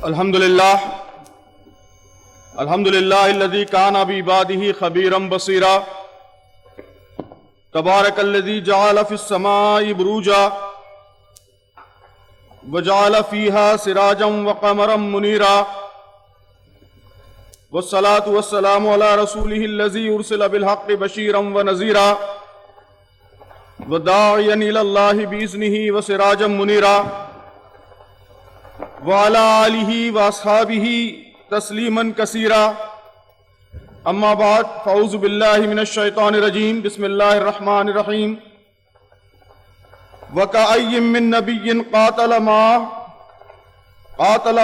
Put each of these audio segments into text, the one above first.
الحمدللہ الذی کان بعبادہ خبیرا بصیرا تبارک الذی جعل فی السماء بروجا وجعل فیہا سراجا وقمرا منیرا والصلاة والسلام علی رسولہ الذی ارسل بالحق بشیرا ونذیرا وداعیا الی اللہ باذنہ وسراجا منیرا وعلى آلہ واصحابہ تسلیما کثیرا اما بعد فاعوذ باللہ من الشیطان الرجیم بسم اللہ الرحمن الرحیم وکأی من نبی قاتل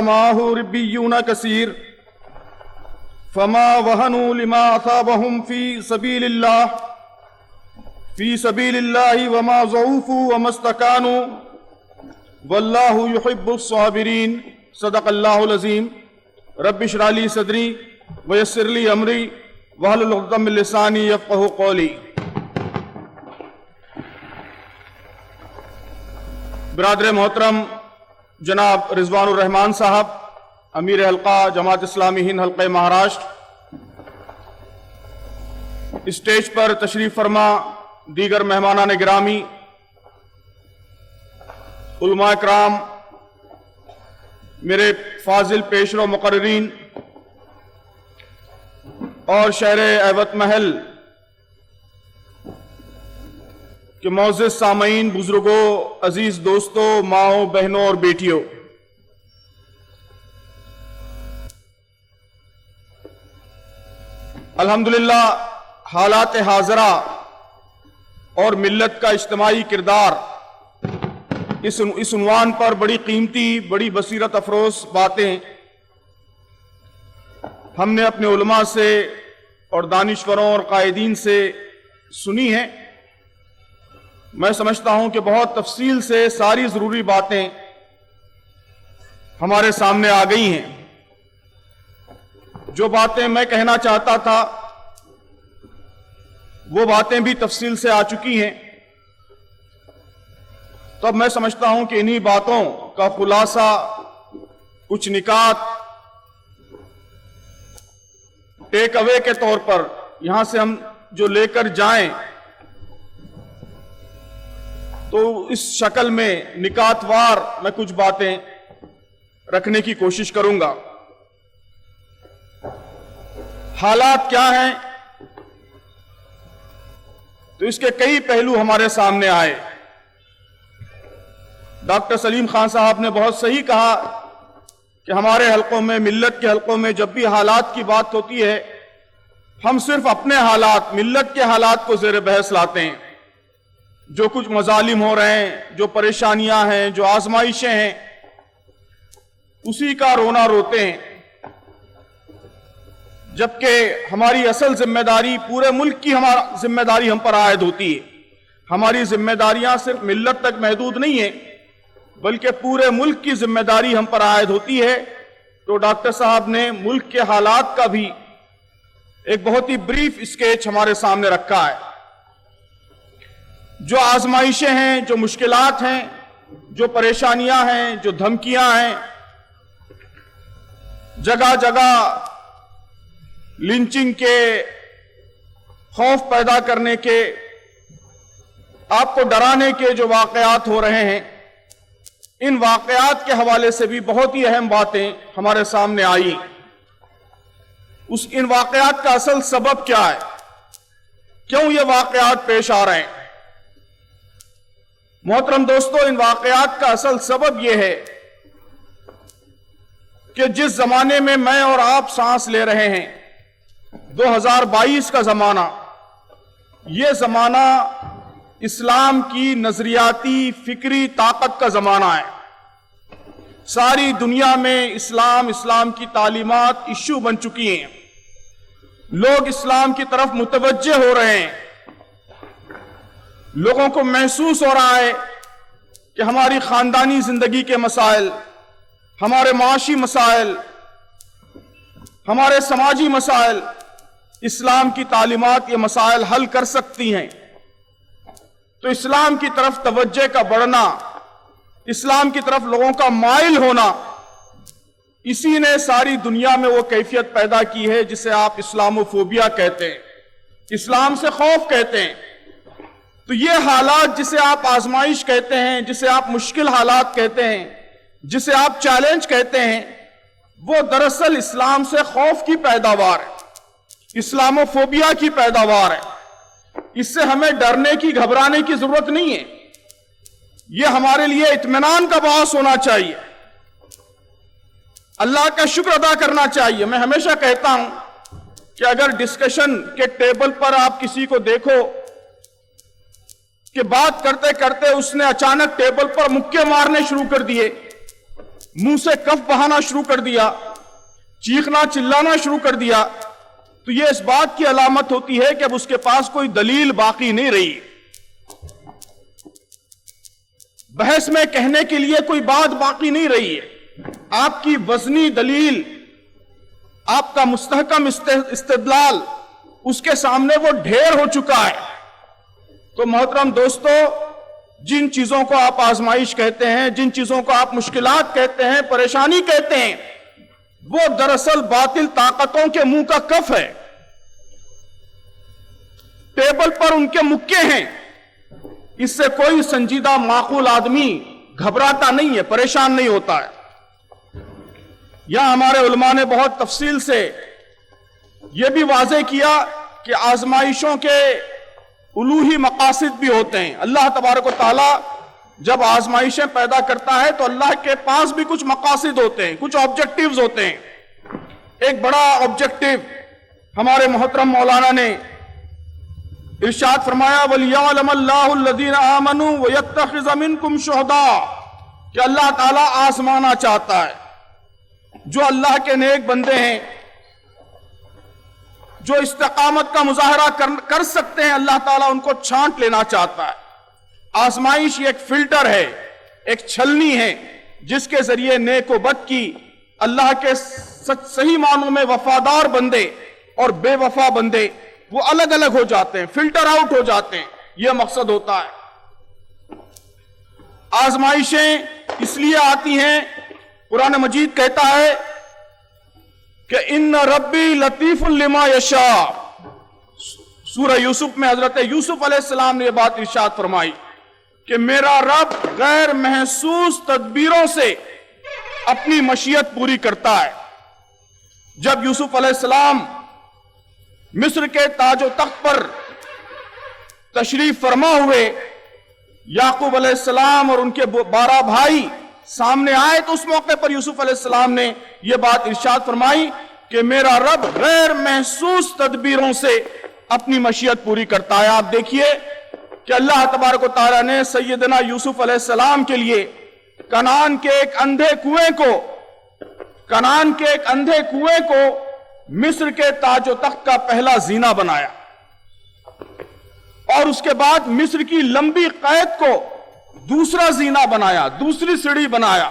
معه ربیون کثیر فما وهنوا لما اصابهم في سبیل اللہ وما ضعفوا وما استکانوا واللہ یحب الصابرین صدق اللہ العظیم رب اشرح لی صدری ویسر لی امری واحلل عقدۃ من لسانی یفقہوا قولی۔ برادر محترم جناب رضوان الرحمان صاحب، امیر حلقہ جماعت اسلامی ہند حلقہ مہاراشٹر، اسٹیج پر تشریف فرما دیگر مہمانان گرامی، علماء کرام، میرے فاضل پیشرو مقررین اور شہر ایوت محل کے معزز سامعین، بزرگوں، عزیز دوستوں، ماؤں، بہنوں اور بیٹیوں، الحمدللہ حالات حاضرہ اور ملت کا اجتماعی کردار، اس عنوان پر بڑی قیمتی، بڑی بصیرت افروز باتیں ہم نے اپنے علماء سے اور دانشوروں اور قائدین سے سنی ہیں۔ میں سمجھتا ہوں کہ بہت تفصیل سے ساری ضروری باتیں ہمارے سامنے آ گئی ہیں۔ جو باتیں میں کہنا چاہتا تھا وہ باتیں بھی تفصیل سے آ چکی ہیں۔ تب میں سمجھتا ہوں کہ انہی باتوں کا خلاصہ، کچھ نکات ٹیک اوے کے طور پر یہاں سے ہم جو لے کر جائیں تو اس شکل میں نکات وار میں کچھ باتیں رکھنے کی کوشش کروں گا۔ حالات کیا ہیں تو اس کے کئی پہلو ہمارے سامنے آئے۔ ڈاکٹر سلیم خان صاحب نے بہت صحیح کہا کہ ہمارے حلقوں میں، ملت کے حلقوں میں جب بھی حالات کی بات ہوتی ہے ہم صرف اپنے حالات، ملت کے حالات کو زیر بحث لاتے ہیں۔ جو کچھ مظالم ہو رہے ہیں، جو پریشانیاں ہیں، جو آزمائشیں ہیں، اسی کا رونا روتے ہیں، جبکہ ہماری اصل ذمہ داری، پورے ملک کی ذمہ داری ہم پر عائد ہوتی ہے۔ ہماری ذمہ داریاں صرف ملت تک محدود نہیں ہیں بلکہ پورے ملک کی ذمہ داری ہم پر عائد ہوتی ہے۔ تو ڈاکٹر صاحب نے ملک کے حالات کا بھی ایک بہت ہی بریف اسکیچ ہمارے سامنے رکھا ہے۔ جو آزمائشیں ہیں، جو مشکلات ہیں، جو پریشانیاں ہیں، جو دھمکیاں ہیں، جگہ جگہ لنچنگ کے، خوف پیدا کرنے کے، آپ کو ڈرانے کے جو واقعات ہو رہے ہیں، ان واقعات کے حوالے سے بھی بہت ہی اہم باتیں ہمارے سامنے آئی۔ ان واقعات کا اصل سبب کیا ہے؟ کیوں یہ واقعات پیش آ رہے ہیں؟ محترم دوستو، ان واقعات کا اصل سبب یہ ہے کہ جس زمانے میں میں اور آپ سانس لے رہے ہیں، 2022 کا زمانہ، یہ زمانہ اسلام کی نظریاتی فکری طاقت کا زمانہ ہے۔ ساری دنیا میں اسلام کی تعلیمات ایشو بن چکی ہیں۔ لوگ اسلام کی طرف متوجہ ہو رہے ہیں۔ لوگوں کو محسوس ہو رہا ہے کہ ہماری خاندانی زندگی کے مسائل، ہمارے معاشی مسائل، ہمارے سماجی مسائل، اسلام کی تعلیمات یہ مسائل حل کر سکتی ہیں۔ تو اسلام کی طرف توجہ کا بڑھنا، اسلام کی طرف لوگوں کا مائل ہونا، اسی نے ساری دنیا میں وہ کیفیت پیدا کی ہے جسے آپ اسلاموفوبیا کہتے ہیں، اسلام سے خوف کہتے ہیں۔ تو یہ حالات جسے آپ آزمائش کہتے ہیں، جسے آپ مشکل حالات کہتے ہیں، جسے آپ چیلنج کہتے ہیں، وہ دراصل اسلام سے خوف کی پیداوار ہے، اسلاموفوبیا کی پیداوار ہے۔ اس سے ہمیں ڈرنے کی، گھبرانے کی ضرورت نہیں ہے، یہ ہمارے لیے اطمینان کا باعث ہونا چاہیے، اللہ کا شکر ادا کرنا چاہیے۔ میں ہمیشہ کہتا ہوں کہ اگر ڈسکشن کے ٹیبل پر آپ کسی کو دیکھو کہ بات کرتے کرتے اس نے اچانک ٹیبل پر مکے مارنے شروع کر دیے، منہ سے کف بہانا شروع کر دیا، چیخنا چلانا شروع کر دیا، تو یہ اس بات کی علامت ہوتی ہے کہ اب اس کے پاس کوئی دلیل باقی نہیں رہی، بحث میں کہنے کے لیے کوئی بات باقی نہیں رہی ہے۔ آپ کی وزنی دلیل، آپ کا مستحکم استدلال اس کے سامنے وہ ڈھیر ہو چکا ہے۔ تو محترم دوستو، جن چیزوں کو آپ آزمائش کہتے ہیں، جن چیزوں کو آپ مشکلات کہتے ہیں، پریشانی کہتے ہیں، وہ دراصل باطل طاقتوں کے منہ کا کف ہے، ٹیبل پر ان کے مکے ہیں۔ اس سے کوئی سنجیدہ معقول آدمی گھبراتا نہیں ہے، پریشان نہیں ہوتا ہے۔ یہاں ہمارے علماء نے بہت تفصیل سے یہ بھی واضح کیا کہ آزمائشوں کے الوہی مقاصد بھی ہوتے ہیں۔ اللہ تبارک و تعالی جب آزمائشیں پیدا کرتا ہے تو اللہ کے پاس بھی کچھ مقاصد ہوتے ہیں، کچھ آبجیکٹیوز ہوتے ہیں۔ ایک بڑا آبجیکٹیو ہمارے محترم مولانا نے ارشاد فرمایا، وَلْيَعْلَمَ اللَّهُ الَّذِينَ آمَنُوا وَيَتَّخِذَ مِنْكُمْ شُهَدَاءَ، کہ اللہ تعالیٰ آزمانا چاہتا ہے جو اللہ کے نیک بندے ہیں، جو استقامت کا مظاہرہ کر سکتے ہیں، اللہ تعالیٰ ان کو چھانٹ لینا چاہتا ہے۔ آزمائش ایک فلٹر ہے، ایک چھلنی ہے جس کے ذریعے نیک و بد کی، اللہ کے صحیح معنوں میں وفادار بندے اور بے وفا بندے وہ الگ الگ ہو جاتے ہیں، فلٹر آؤٹ ہو جاتے ہیں، یہ مقصد ہوتا ہے۔ آزمائشیں اس لیے آتی ہیں، قرآن مجید کہتا ہے کہ ان ربی لطیف لما یشاء، سورہ یوسف میں حضرت یوسف علیہ السلام نے یہ بات ارشاد فرمائی کہ میرا رب غیر محسوس تدبیروں سے اپنی مشیت پوری کرتا ہے۔ جب یوسف علیہ السلام مصر کے تاج و تخت پر تشریف فرما ہوئے، یعقوب علیہ السلام اور ان کے 12 بھائی سامنے آئے تو اس موقع پر یوسف علیہ السلام نے یہ بات ارشاد فرمائی کہ میرا رب غیر محسوس تدبیروں سے اپنی مشیت پوری کرتا ہے۔ آپ دیکھیے کہ اللہ تبارک و تعالیٰ نے سیدنا یوسف علیہ السلام کے لیے کنعان کے ایک اندھے کنویں کو مصر کے تاج و تخت کا پہلا زینہ بنایا، اور اس کے بعد مصر کی لمبی قید کو دوسرا زینہ بنایا، دوسری سیڑھی بنایا۔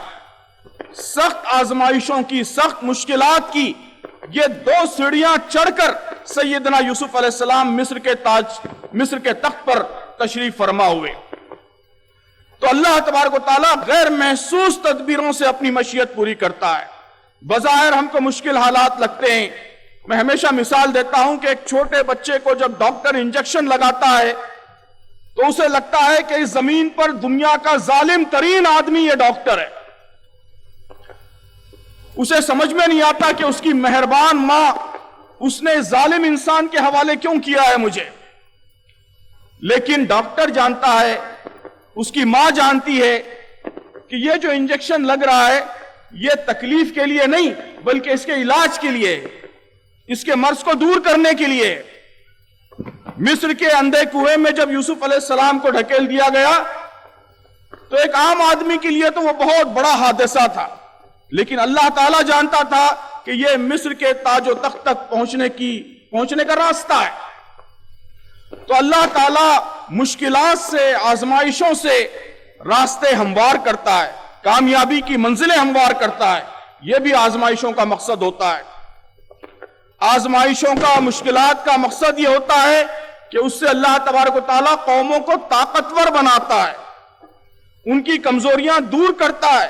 سخت آزمائشوں کی، سخت مشکلات کی یہ 2 سیڑھیاں چڑھ کر سیدنا یوسف علیہ السلام مصر کے تخت پر تشریف فرما ہوئے۔ تو اللہ تبارک و تعالیٰ غیر محسوس تدبیروں سے اپنی مشیت پوری کرتا ہے۔ بظاہر ہم کو مشکل حالات لگتے ہیں۔ میں ہمیشہ مثال دیتا ہوں کہ ایک چھوٹے بچے کو جب ڈاکٹر انجیکشن لگاتا ہے تو اسے لگتا ہے کہ اس زمین پر دنیا کا ظالم ترین آدمی یہ ڈاکٹر ہے۔ اسے سمجھ میں نہیں آتا کہ اس کی مہربان ماں اس نے ظالم انسان کے حوالے کیوں کیا ہے مجھے، لیکن ڈاکٹر جانتا ہے، اس کی ماں جانتی ہے کہ یہ جو انجیکشن لگ رہا ہے یہ تکلیف کے لیے نہیں بلکہ اس کے علاج کے لیے، اس کے مرض کو دور کرنے کے لیے۔ مصر کے اندھے کنویں میں جب یوسف علیہ السلام کو ڈھکیل دیا گیا تو ایک عام آدمی کے لیے تو وہ بہت بڑا حادثہ تھا، لیکن اللہ تعالیٰ جانتا تھا کہ یہ مصر کے تاج و تخت تک پہنچنے کا راستہ ہے۔ تو اللہ تعالیٰ مشکلات سے، آزمائشوں سے راستے ہموار کرتا ہے، کامیابی کی منزلیں ہموار کرتا ہے۔ یہ بھی آزمائشوں کا مقصد ہوتا ہے۔ آزمائشوں کا، مشکلات کا مقصد یہ ہوتا ہے کہ اس سے اللہ تبارک و تعالیٰ قوموں کو طاقتور بناتا ہے، ان کی کمزوریاں دور کرتا ہے،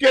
کہ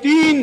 3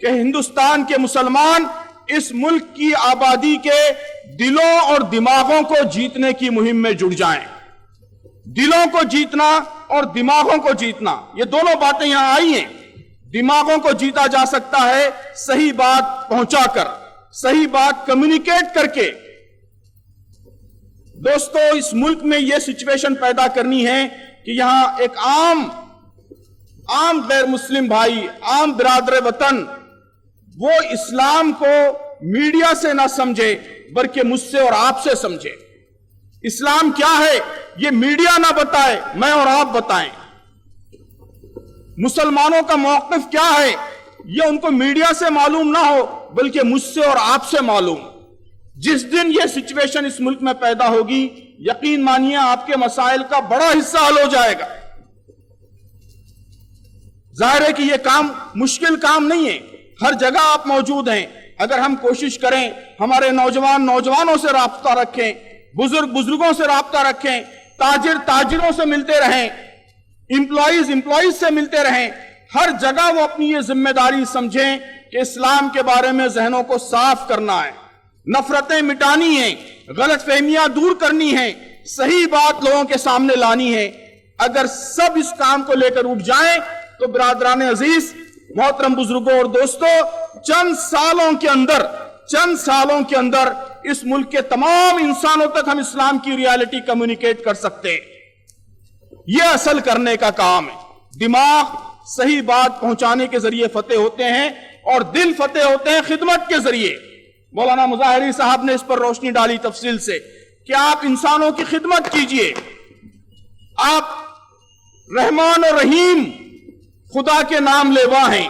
کہ ہندوستان کے مسلمان اس ملک کی آبادی کے دلوں اور دماغوں کو جیتنے کی مہم میں جڑ جائیں۔ دلوں کو جیتنا اور دماغوں کو جیتنا، یہ دونوں باتیں یہاں آئی ہیں۔ دماغوں کو جیتا جا سکتا ہے صحیح بات پہنچا کر، صحیح بات کمیونیکیٹ کر کے۔ دوستو، اس ملک میں یہ سچویشن پیدا کرنی ہے کہ یہاں ایک عام غیر مسلم بھائی، عام برادر وطن، وہ اسلام کو میڈیا سے نہ سمجھے بلکہ مجھ سے اور آپ سے سمجھے۔ اسلام کیا ہے یہ میڈیا نہ بتائے، میں اور آپ بتائیں۔ مسلمانوں کا موقف کیا ہے یہ ان کو میڈیا سے معلوم نہ ہو بلکہ مجھ سے اور آپ سے معلوم۔ جس دن یہ سچویشن اس ملک میں پیدا ہوگی، یقین مانیے آپ کے مسائل کا بڑا حصہ حل ہو جائے گا۔ ظاہر ہے کہ یہ کام مشکل کام نہیں ہے، ہر جگہ آپ موجود ہیں۔ اگر ہم کوشش کریں، ہمارے نوجوانوں سے رابطہ رکھیں، بزرگوں سے رابطہ رکھیں، تاجروں سے ملتے رہیں، امپلائیز سے ملتے رہیں، ہر جگہ وہ اپنی یہ ذمہ داری سمجھیں کہ اسلام کے بارے میں ذہنوں کو صاف کرنا ہے، نفرتیں مٹانی ہیں، غلط فہمیاں دور کرنی ہیں، صحیح بات لوگوں کے سامنے لانی ہے۔ اگر سب اس کام کو لے کر اٹھ جائیں تو برادران عزیز، محترم بزرگوں اور دوستوں، چند سالوں کے اندر اس ملک کے تمام انسانوں تک ہم اسلام کی ریالٹی کمیونیکیٹ کر سکتے ہیں۔ یہ اصل کرنے کا کام ہے۔ دماغ صحیح بات پہنچانے کے ذریعے فتح ہوتے ہیں اور دل فتح ہوتے ہیں خدمت کے ذریعے۔ مولانا مظاہری صاحب نے اس پر روشنی ڈالی تفصیل سے کہ آپ انسانوں کی خدمت کیجئے۔ آپ رحمان اور رحیم خدا کے نام لیوا ہیں۔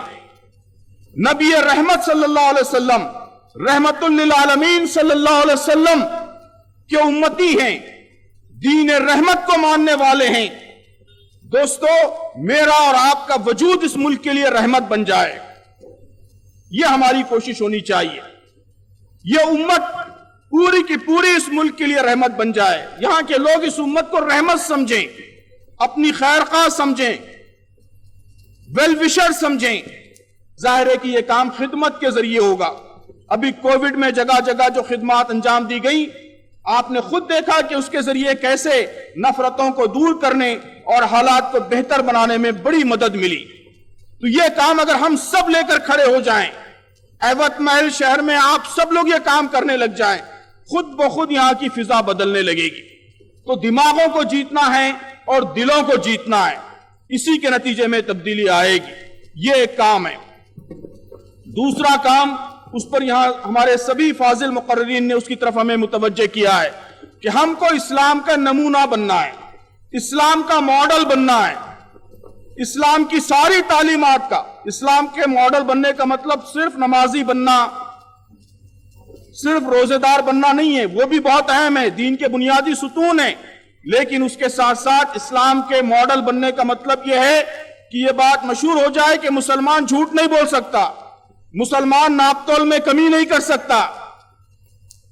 نبی رحمت صلی اللہ علیہ وسلم، رحمت للعالمین صلی اللہ علیہ وسلم کے امتی ہیں، دین رحمت کو ماننے والے ہیں۔ دوستو، میرا اور آپ کا وجود اس ملک کے لیے رحمت بن جائے، یہ ہماری کوشش ہونی چاہیے۔ یہ امت پوری کی پوری اس ملک کے لیے رحمت بن جائے، یہاں کے لوگ اس امت کو رحمت سمجھیں، اپنی خیر خواہ سمجھیں، ویل وشر سمجھیں۔ ظاہر ہے کہ یہ کام خدمت کے ذریعے ہوگا۔ ابھی کووڈ میں جگہ جگہ جو خدمات انجام دی گئی، آپ نے خود دیکھا کہ اس کے ذریعے کیسے نفرتوں کو دور کرنے اور حالات کو بہتر بنانے میں بڑی مدد ملی۔ تو یہ کام اگر ہم سب لے کر کھڑے ہو جائیں، ایوت محل شہر میں آپ سب لوگ یہ کام کرنے لگ جائیں، خود بخود یہاں کی فضا بدلنے لگے گی۔ تو دماغوں کو جیتنا ہے اور دلوں کو جیتنا ہے، اسی کے نتیجے میں تبدیلی آئے گی۔ یہ ایک کام ہے۔ دوسرا کام، اس پر یہاں ہمارے سبھی فاضل مقررین نے اس کی طرف ہمیں متوجہ کیا ہے کہ ہم کو اسلام کا نمونہ بننا ہے، اسلام کا ماڈل بننا ہے، اسلام کی ساری تعلیمات کا۔ اسلام کے ماڈل بننے کا مطلب صرف نمازی بننا، صرف روزے دار بننا نہیں ہے، وہ بھی بہت اہم ہے، دین کے بنیادی ستون ہیں، لیکن اس کے ساتھ ساتھ اسلام کے ماڈل بننے کا مطلب یہ ہے کہ یہ بات مشہور ہو جائے کہ مسلمان جھوٹ نہیں بول سکتا، مسلمان ناپ تول میں کمی نہیں کر سکتا،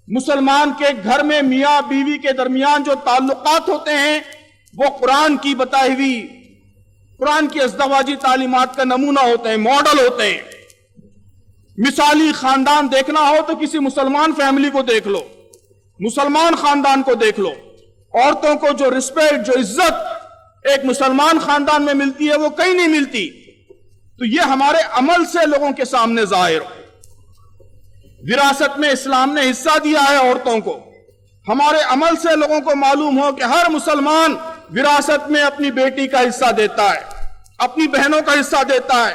مسلمان کے گھر میں میاں بیوی کے درمیان جو تعلقات ہوتے ہیں وہ قرآن کی بتائی ہوئی، قرآن کی ازدواجی تعلیمات کا نمونہ ہوتے ہیں، ماڈل ہوتے ہیں۔ مثالی خاندان دیکھنا ہو تو کسی مسلمان فیملی کو دیکھ لو، مسلمان خاندان کو دیکھ لو۔ عورتوں کو جو رسپیکٹ، جو عزت ایک مسلمان خاندان میں ملتی ہے وہ کہیں نہیں ملتی۔ تو یہ ہمارے عمل سے لوگوں کے سامنے ظاہر ہو۔ وراثت میں اسلام نے حصہ دیا ہے عورتوں کو، ہمارے عمل سے لوگوں کو معلوم ہو کہ ہر مسلمان وراثت میں اپنی بیٹی کا حصہ دیتا ہے، اپنی بہنوں کا حصہ دیتا ہے۔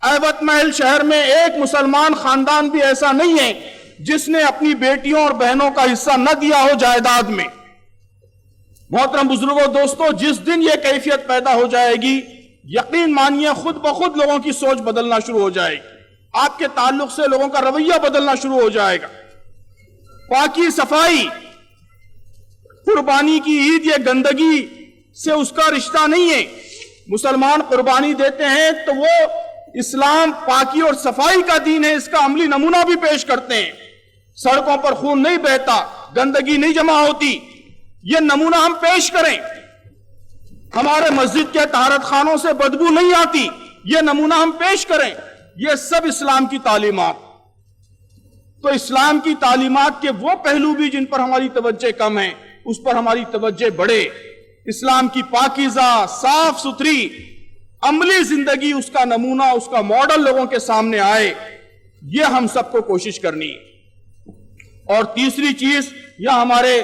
ایوت محل شہر میں ایک مسلمان خاندان بھی ایسا نہیں ہے جس نے اپنی بیٹیوں اور بہنوں کا حصہ نہ دیا ہو جائیداد میں۔ محترم بزرگوں، دوستو، جس دن یہ کیفیت پیدا ہو جائے گی، یقین مانیے خود بخود لوگوں کی سوچ بدلنا شروع ہو جائے گی، آپ کے تعلق سے لوگوں کا رویہ بدلنا شروع ہو جائے گا۔ پاکی صفائی، قربانی کی عید، یہ گندگی سے اس کا رشتہ نہیں ہے۔ مسلمان قربانی دیتے ہیں تو وہ اسلام پاکی اور صفائی کا دین ہے، اس کا عملی نمونہ بھی پیش کرتے ہیں۔ سڑکوں پر خون نہیں بہتا، گندگی نہیں جمع ہوتی، یہ نمونہ ہم پیش کریں۔ ہمارے مسجد کے طہارت خانوں سے بدبو نہیں آتی، یہ نمونہ ہم پیش کریں۔ یہ سب اسلام کی تعلیمات. تو اسلام کی تعلیمات کے وہ پہلو بھی جن پر ہماری توجہ کم ہے اس پر ہماری توجہ بڑھے. اسلام کی پاکیزہ صاف ستھری عملی زندگی، اس کا نمونہ، اس کا ماڈل لوگوں کے سامنے آئے، یہ ہم سب کو کوشش کرنی ہے. اور تیسری چیز، یہاں ہمارے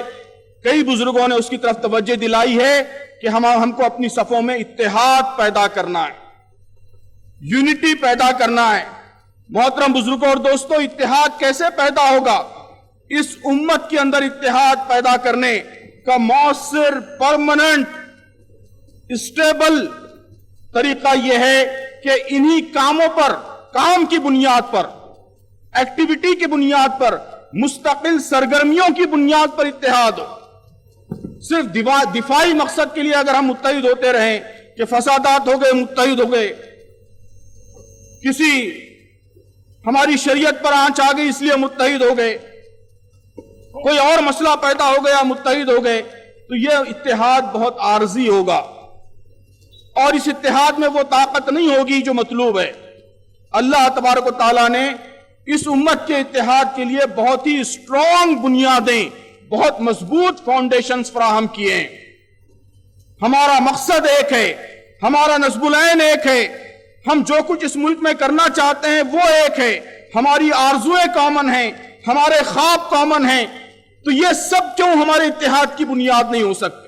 کئی بزرگوں نے اس کی طرف توجہ دلائی ہے کہ ہم کو اپنی صفوں میں اتحاد پیدا کرنا ہے، یونٹی پیدا کرنا ہے. محترم بزرگوں اور دوستو، اتحاد کیسے پیدا ہوگا؟ اس امت کے اندر اتحاد پیدا کرنے کا مؤثر، پرماننٹ، اسٹیبل طریقہ یہ ہے کہ انہی کاموں پر، کام کی بنیاد پر، ایکٹیویٹی کی بنیاد پر، مستقل سرگرمیوں کی بنیاد پر اتحاد ہو. صرف دفاعی مقصد کے لیے اگر ہم متحد ہوتے رہیں کہ فسادات ہو گئے متحد ہو گئے، کسی ہماری شریعت پر آنچ آ گئی اس لیے متحد ہو گئے، کوئی اور مسئلہ پیدا ہو گیا متحد ہو گئے، تو یہ اتحاد بہت عارضی ہوگا اور اس اتحاد میں وہ طاقت نہیں ہوگی جو مطلوب ہے. اللہ تبارک و تعالیٰ نے اس امت کے اتحاد کے لیے بہت ہی اسٹرانگ بنیادیں، بہت مضبوط فاؤنڈیشنز فراہم کیے ہیں. ہمارا مقصد ایک ہے، ہمارا نصب العین ایک ہے، ہم جو کچھ اس ملک میں کرنا چاہتے ہیں وہ ایک ہے، ہماری آرزویں کامن ہیں، ہمارے خواب کامن ہیں. تو یہ سب کیوں ہمارے اتحاد کی بنیاد نہیں ہو سکتے؟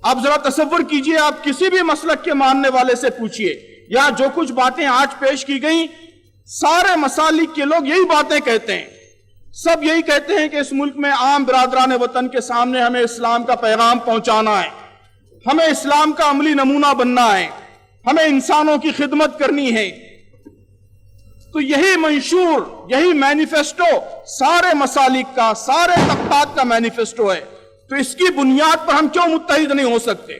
آپ ذرا تصور کیجئے، آپ کسی بھی مسلک کے ماننے والے سے پوچھئے، یا جو کچھ باتیں آج پیش کی گئیں، سارے مسالک کے لوگ یہی باتیں کہتے ہیں. سب یہی کہتے ہیں کہ اس ملک میں عام برادران وطن کے سامنے ہمیں اسلام کا پیغام پہنچانا ہے، ہمیں اسلام کا عملی نمونہ بننا ہے، ہمیں انسانوں کی خدمت کرنی ہے. تو یہی منشور، یہی مینیفیسٹو سارے مسالک کا، سارے طبقات کا مینیفیسٹو ہے. تو اس کی بنیاد پر ہم کیوں متحد نہیں ہو سکتے؟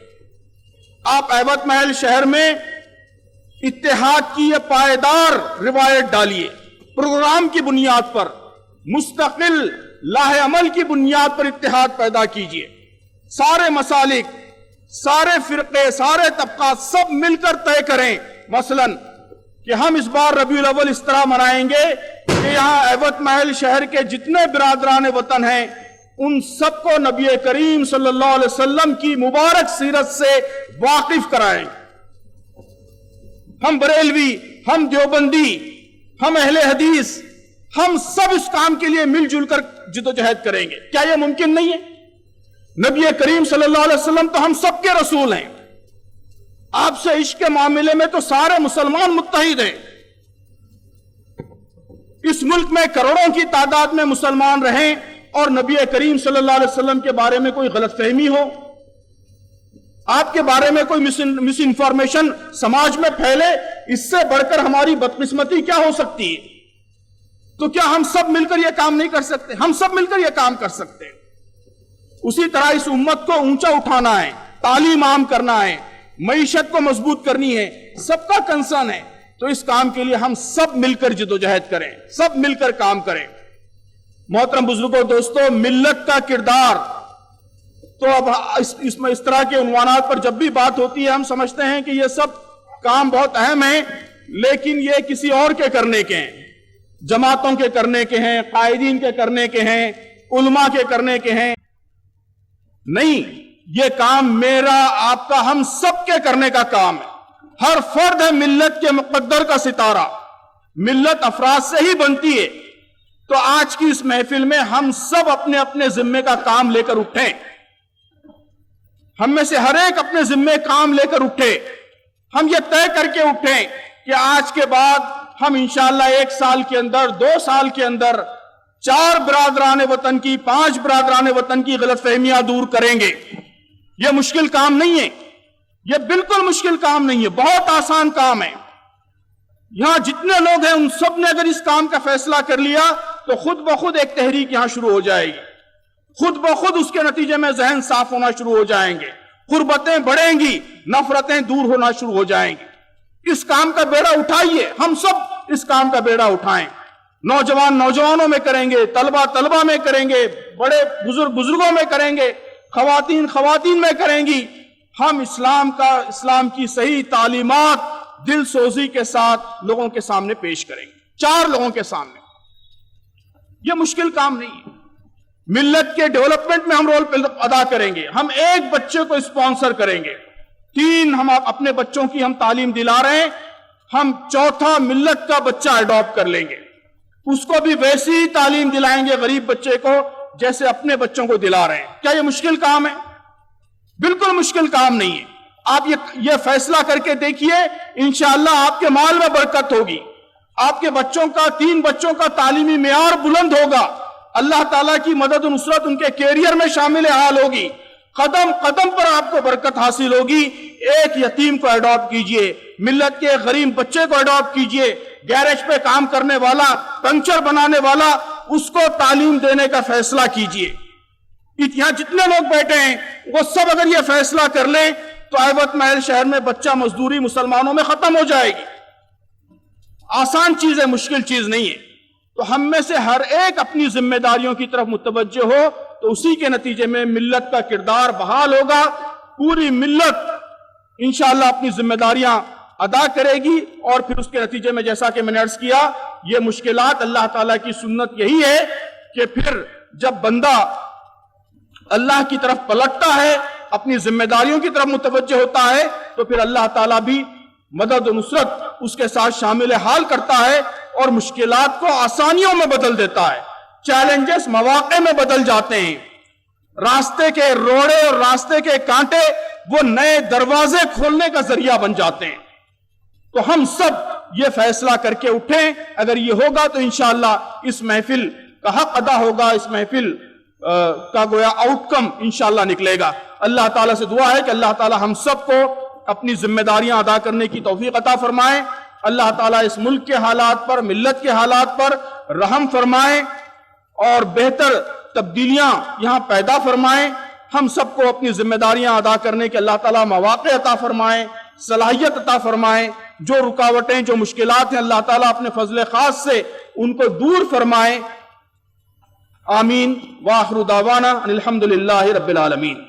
آپ ایبٹ محل شہر میں اتحاد کی یہ پائیدار روایت ڈالیے، پروگرام کی بنیاد پر، مستقل لاہ عمل کی بنیاد پر اتحاد پیدا کیجئے. سارے مسالک، سارے فرقے، سارے طبقات سب مل کر طے کریں مثلاً کہ ہم اس بار ربیع الاول اس طرح منائیں گے کہ یہاں ایبٹ محل شہر کے جتنے برادران وطن ہیں ان سب کو نبی کریم صلی اللہ علیہ وسلم کی مبارک سیرت سے واقف کرائیں. ہم بریلوی، ہم دیوبندی، ہم اہل حدیث، ہم سب اس کام کے لیے مل جل کر جدوجہد کریں گے. کیا یہ ممکن نہیں ہے؟ نبی کریم صلی اللہ علیہ وسلم تو ہم سب کے رسول ہیں. آپ سے عشق کے معاملے میں تو سارے مسلمان متحد ہیں. اس ملک میں کروڑوں کی تعداد میں مسلمان رہیں اور نبی کریم صلی اللہ علیہ وسلم کے بارے میں کوئی غلط فہمی ہو، آپ کے بارے میں کوئی مس انفارمیشن سماج میں پھیلے، اس سے بڑھ کر ہماری بدقسمتی کیا ہو سکتی ہے؟ تو کیا ہم سب مل کر یہ کام نہیں کر سکتے؟ ہم سب مل کر یہ کام کر سکتے ہیں. اسی طرح اس امت کو اونچا اٹھانا ہے، تعلیم عام کرنا ہے، معیشت کو مضبوط کرنی ہے، سب کا کنسرن ہے. تو اس کام کے لیے ہم سب مل کر جدوجہد کریں، سب مل کر کام کریں. محترم بزرگوں دوستو، ملت کا کردار تو اب اس طرح کے عنوانات پر جب بھی بات ہوتی ہے ہم سمجھتے ہیں کہ یہ سب کام بہت اہم ہیں، لیکن یہ کسی اور کے کرنے کے ہیں، جماعتوں کے کرنے کے ہیں، قائدین کے کرنے کے ہیں، علماء کے کرنے کے ہیں. نہیں، یہ کام میرا، آپ کا، ہم سب کے کرنے کا کام ہے. ہر فرد ہے ملت کے مقدر کا ستارہ، ملت افراد سے ہی بنتی ہے. تو آج کی اس محفل میں ہم سب اپنے اپنے ذمے کا کام لے کر اٹھیں. ہم میں سے ہر ایک اپنے ذمے کام لے کر اٹھے. ہم یہ طے کر کے اٹھیں کہ آج کے بعد ہم انشاءاللہ 1 سال کے اندر، 2 سال کے اندر 4 برادران وطن کی، 5 برادران وطن کی غلط فہمیاں دور کریں گے. یہ مشکل کام نہیں ہے، یہ بالکل مشکل کام نہیں ہے، بہت آسان کام ہے. یہاں جتنے لوگ ہیں ان سب نے اگر اس کام کا فیصلہ کر لیا تو خود بخود ایک تحریک یہاں شروع ہو جائے گی. خود بخود اس کے نتیجے میں ذہن صاف ہونا شروع ہو جائیں گے، قربتیں بڑھیں گی، نفرتیں دور ہونا شروع ہو جائیں گی. اس کام کا بیڑا اٹھائیے، ہم سب اس کام کا بیڑا اٹھائیں. نوجوان نوجوانوں میں کریں گے، طلبہ طلبہ میں کریں گے، بڑے بزرگوں میں کریں گے، خواتین میں کریں گی. ہم اسلام کی صحیح تعلیمات دل سوزی کے ساتھ لوگوں کے سامنے پیش کریں گے، 4 لوگوں کے سامنے۔ یہ مشکل کام نہیں ہے۔ ملت کے ڈیولپمنٹ میں ہم رول ادا کریں گے، ہم 1 بچے کو اسپانسر کریں گے، 3 ہم اپنے بچوں کی ہم تعلیم دلا رہے ہیں، ہم 4تھا ملت کا بچہ ایڈاپٹ کر لیں گے، اس کو بھی ویسی ہی تعلیم دلائیں گے غریب بچے کو جیسے اپنے بچوں کو دلا رہے ہیں۔ کیا یہ مشکل کام ہے؟ بالکل مشکل کام نہیں ہے۔ آپ یہ فیصلہ کر کے دیکھیے، انشاءاللہ آپ کے مال میں برکت ہوگی، آپ کے بچوں کا 3 بچوں کا تعلیمی معیار بلند ہوگا، اللہ تعالیٰ کی مدد و نصرت ان کے کیریئر میں شامل حال ہوگی، قدم قدم پر آپ کو برکت حاصل ہوگی۔ ایک یتیم کو ایڈاپٹ کیجئے، ملت کے غریب بچے کو ایڈاپٹ کیجئے، گیرج پہ کام کرنے والا، پنکچر بنانے والا، اس کو تعلیم دینے کا فیصلہ کیجئے۔ یہاں جتنے لوگ بیٹھے ہیں وہ سب اگر یہ فیصلہ کر لیں تو عیبت محل شہر میں بچہ مزدوری مسلمانوں میں ختم ہو جائے گی۔ آسان چیز ہے، مشکل چیز نہیں ہے۔ تو ہم میں سے ہر ایک اپنی ذمہ داریوں کی طرف متوجہ ہو تو اسی کے نتیجے میں ملت کا کردار بحال ہوگا، پوری ملت انشاءاللہ اپنی ذمہ داریاں ادا کرے گی، اور پھر اس کے نتیجے میں جیسا کہ میں نے عرض کیا، یہ مشکلات اللہ تعالیٰ کی سنت یہی ہے کہ پھر جب بندہ اللہ کی طرف پلٹتا ہے، اپنی ذمہ داریوں کی طرف متوجہ ہوتا ہے، تو پھر اللہ تعالیٰ بھی مدد و نصرت اس کے ساتھ شامل حال کرتا ہے اور مشکلات کو آسانیوں میں بدل دیتا ہے، چیلنجز مواقع میں بدل جاتے ہیں، راستے کے روڑے اور راستے کے کانٹے وہ نئے دروازے کھولنے کا ذریعہ بن جاتے ہیں۔ تو ہم سب یہ فیصلہ کر کے اٹھیں، اگر یہ ہوگا تو انشاءاللہ اس محفل کا حق ادا ہوگا، اس محفل کا گویا آؤٹ کم انشاءاللہ نکلے گا۔ اللہ تعالیٰ سے دعا ہے کہ اللہ تعالیٰ ہم سب کو اپنی ذمہ داریاں ادا کرنے کی توفیق عطا فرمائے، اللہ تعالیٰ اس ملک کے حالات پر، ملت کے حالات پر رحم فرمائے اور بہتر تبدیلیاں یہاں پیدا فرمائیں، ہم سب کو اپنی ذمہ داریاں ادا کرنے کے اللہ تعالیٰ مواقع عطا فرمائیں، صلاحیت عطا فرمائیں، جو رکاوٹیں، جو مشکلات ہیں اللہ تعالیٰ اپنے فضل خاص سے ان کو دور فرمائیں۔ آمین۔ وآخر دعوانا ان الحمدللہ رب العالمین۔